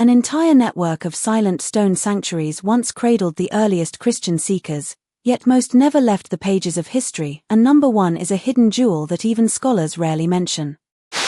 An entire network of silent stone sanctuaries once cradled the earliest Christian seekers, yet most never left the pages of history, and number one is a hidden jewel that even scholars rarely mention.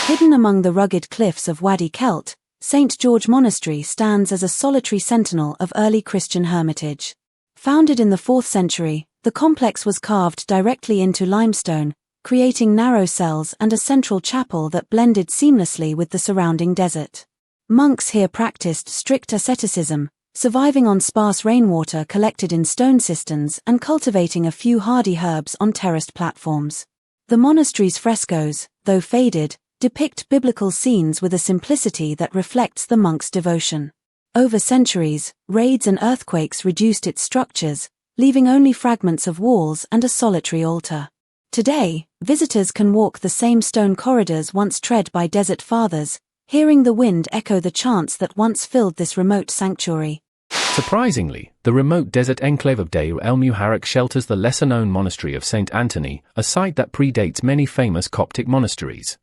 Hidden among the rugged cliffs of Wadi Qelt, St. George Monastery stands as a solitary sentinel of early Christian hermitage. Founded in the 4th century, the complex was carved directly into limestone, creating narrow cells and a central chapel that blended seamlessly with the surrounding desert. Monks here practiced strict asceticism, surviving on sparse rainwater collected in stone cisterns and cultivating a few hardy herbs on terraced platforms. The monastery's frescoes, though faded, depict biblical scenes with a simplicity that reflects the monks' devotion. Over centuries, raids and earthquakes reduced its structures, leaving only fragments of walls and a solitary altar. Today, visitors can walk the same stone corridors once tread by desert fathers, hearing the wind echo the chants that once filled this remote sanctuary. Surprisingly, the remote desert enclave of Deir el-Muharraq shelters the lesser-known monastery of St. Anthony, a site that predates many famous Coptic monasteries.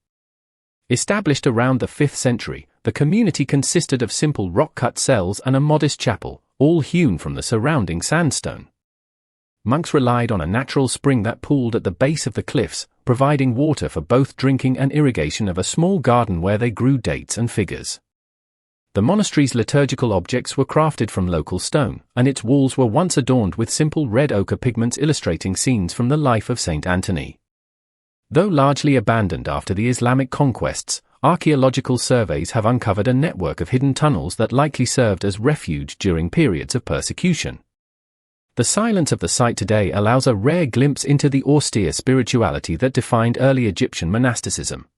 Established around the 5th century, the community consisted of simple rock-cut cells and a modest chapel, all hewn from the surrounding sandstone. Monks relied on a natural spring that pooled at the base of the cliffs, providing water for both drinking and irrigation of a small garden where they grew dates and figures. The monastery's liturgical objects were crafted from local stone, and its walls were once adorned with simple red ochre pigments illustrating scenes from the life of St. Anthony. Though largely abandoned after the Islamic conquests, archaeological surveys have uncovered a network of hidden tunnels that likely served as refuge during periods of persecution. The silence of the site today allows a rare glimpse into the austere spirituality that defined early Egyptian monasticism.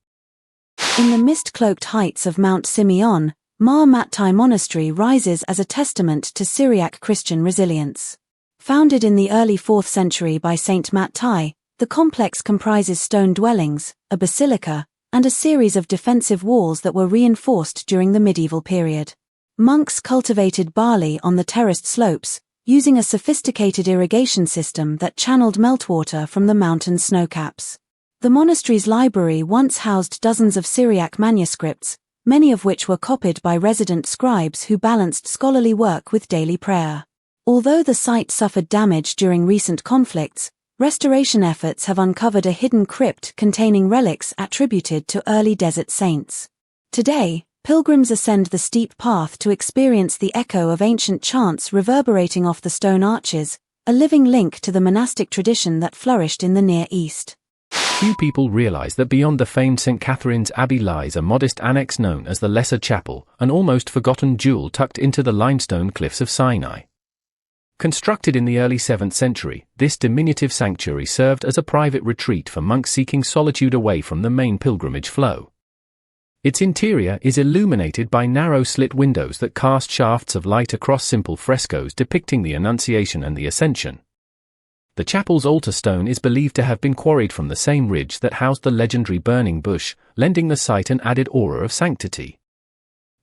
In the mist-cloaked heights of Mount Simeon, Mattai Monastery rises as a testament to Syriac Christian resilience. Founded in the early 4th century by Saint Mattai, the complex comprises stone dwellings, a basilica, and a series of defensive walls that were reinforced during the medieval period. Monks cultivated barley on the terraced slopes, using a sophisticated irrigation system that channeled meltwater from the mountain snowcaps. The monastery's library once housed dozens of Syriac manuscripts, many of which were copied by resident scribes who balanced scholarly work with daily prayer. Although the site suffered damage during recent conflicts, restoration efforts have uncovered a hidden crypt containing relics attributed to early desert saints. Today, pilgrims ascend the steep path to experience the echo of ancient chants reverberating off the stone arches, a living link to the monastic tradition that flourished in the Near East. Few people realize that beyond the famed St. Catherine's Abbey lies a modest annex known as the Lesser Chapel, an almost forgotten jewel tucked into the limestone cliffs of Sinai. Constructed in the early 7th century, this diminutive sanctuary served as a private retreat for monks seeking solitude away from the main pilgrimage flow. Its interior is illuminated by narrow slit windows that cast shafts of light across simple frescoes depicting the Annunciation and the Ascension. The chapel's altar stone is believed to have been quarried from the same ridge that housed the legendary burning bush, lending the site an added aura of sanctity.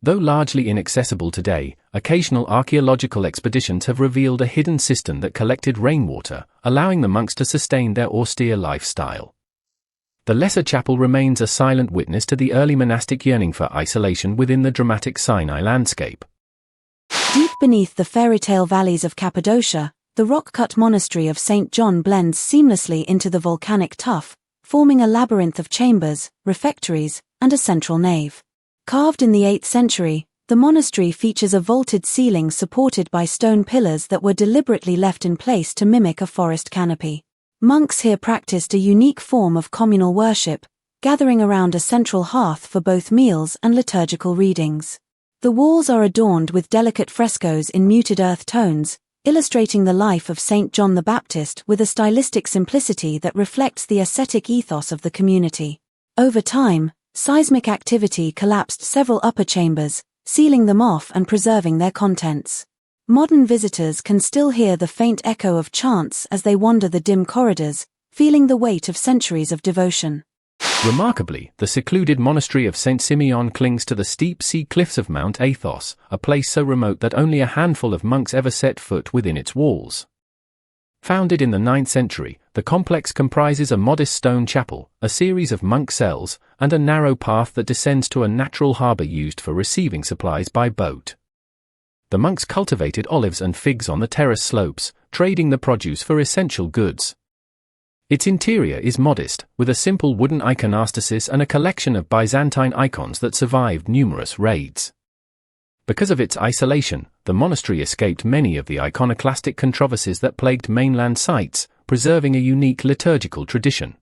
Though largely inaccessible today, occasional archaeological expeditions have revealed a hidden cistern that collected rainwater, allowing the monks to sustain their austere lifestyle. The Lesser Chapel remains a silent witness to the early monastic yearning for isolation within the dramatic Sinai landscape. Deep beneath the fairy-tale valleys of Cappadocia, the rock-cut monastery of St. John blends seamlessly into the volcanic tuff, forming a labyrinth of chambers, refectories, and a central nave. Carved in the 8th century, the monastery features a vaulted ceiling supported by stone pillars that were deliberately left in place to mimic a forest canopy. Monks here practiced a unique form of communal worship, gathering around a central hearth for both meals and liturgical readings. The walls are adorned with delicate frescoes in muted earth tones, illustrating the life of St. John the Baptist with a stylistic simplicity that reflects the ascetic ethos of the community. Over time, seismic activity collapsed several upper chambers, sealing them off and preserving their contents. Modern visitors can still hear the faint echo of chants as they wander the dim corridors, feeling the weight of centuries of devotion. Remarkably, the secluded monastery of St. Simeon clings to the steep sea cliffs of Mount Athos, a place so remote that only a handful of monks ever set foot within its walls. Founded in the 9th century, the complex comprises a modest stone chapel, a series of monk cells, and a narrow path that descends to a natural harbor used for receiving supplies by boat. The monks cultivated olives and figs on the terrace slopes, trading the produce for essential goods. Its interior is modest, with a simple wooden iconostasis and a collection of Byzantine icons that survived numerous raids. Because of its isolation, the monastery escaped many of the iconoclastic controversies that plagued mainland sites, preserving a unique liturgical tradition.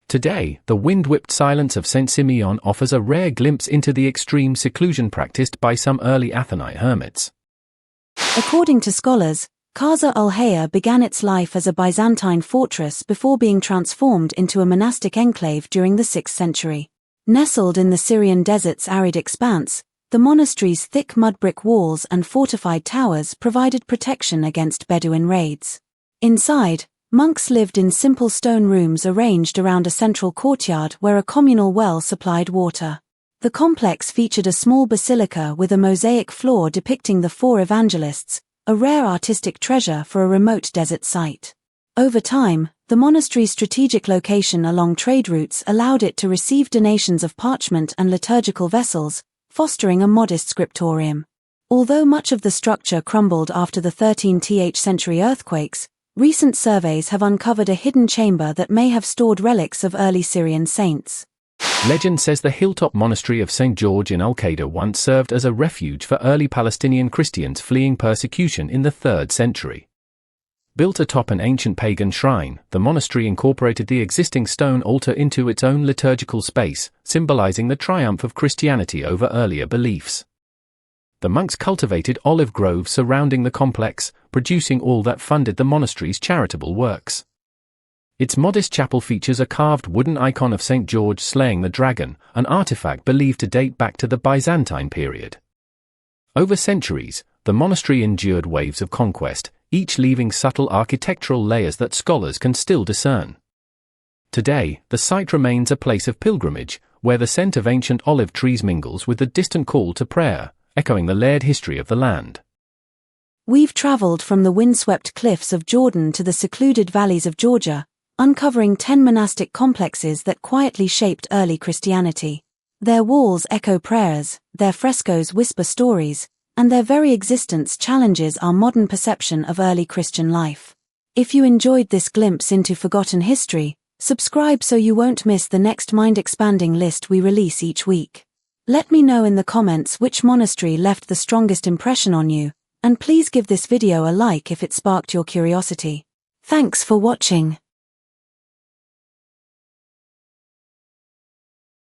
Today, the wind-whipped silence of St. Simeon offers a rare glimpse into the extreme seclusion practiced by some early Athonite hermits. According to scholars, Qasr al-Hayr began its life as a Byzantine fortress before being transformed into a monastic enclave during the 6th century. Nestled in the Syrian desert's arid expanse, the monastery's thick mud brick walls and fortified towers provided protection against Bedouin raids. Inside, monks lived in simple stone rooms arranged around a central courtyard where a communal well supplied water. The complex featured a small basilica with a mosaic floor depicting the 4 evangelists, a rare artistic treasure for a remote desert site. Over time, the monastery's strategic location along trade routes allowed it to receive donations of parchment and liturgical vessels, fostering a modest scriptorium. Although much of the structure crumbled after the 13th century earthquakes, recent surveys have uncovered a hidden chamber that may have stored relics of early Syrian saints. Legend says the hilltop monastery of St. George in Al-Qaeda once served as a refuge for early Palestinian Christians fleeing persecution in the 3rd century. Built atop an ancient pagan shrine, the monastery incorporated the existing stone altar into its own liturgical space, symbolizing the triumph of Christianity over earlier beliefs. The monks cultivated olive groves surrounding the complex, producing all that funded the monastery's charitable works. Its modest chapel features a carved wooden icon of St. George slaying the dragon, an artifact believed to date back to the Byzantine period. Over centuries, the monastery endured waves of conquest, each leaving subtle architectural layers that scholars can still discern. Today, the site remains a place of pilgrimage, where the scent of ancient olive trees mingles with the distant call to prayer, echoing the layered history of the land. We've traveled from the windswept cliffs of Jordan to the secluded valleys of Georgia, uncovering 10 monastic complexes that quietly shaped early Christianity. Their walls echo prayers, their frescoes whisper stories, and their very existence challenges our modern perception of early Christian life. If you enjoyed this glimpse into forgotten history, subscribe so you won't miss the next mind-expanding list we release each week. Let me know in the comments which monastery left the strongest impression on you, and please give this video a like if it sparked your curiosity. Thanks for watching.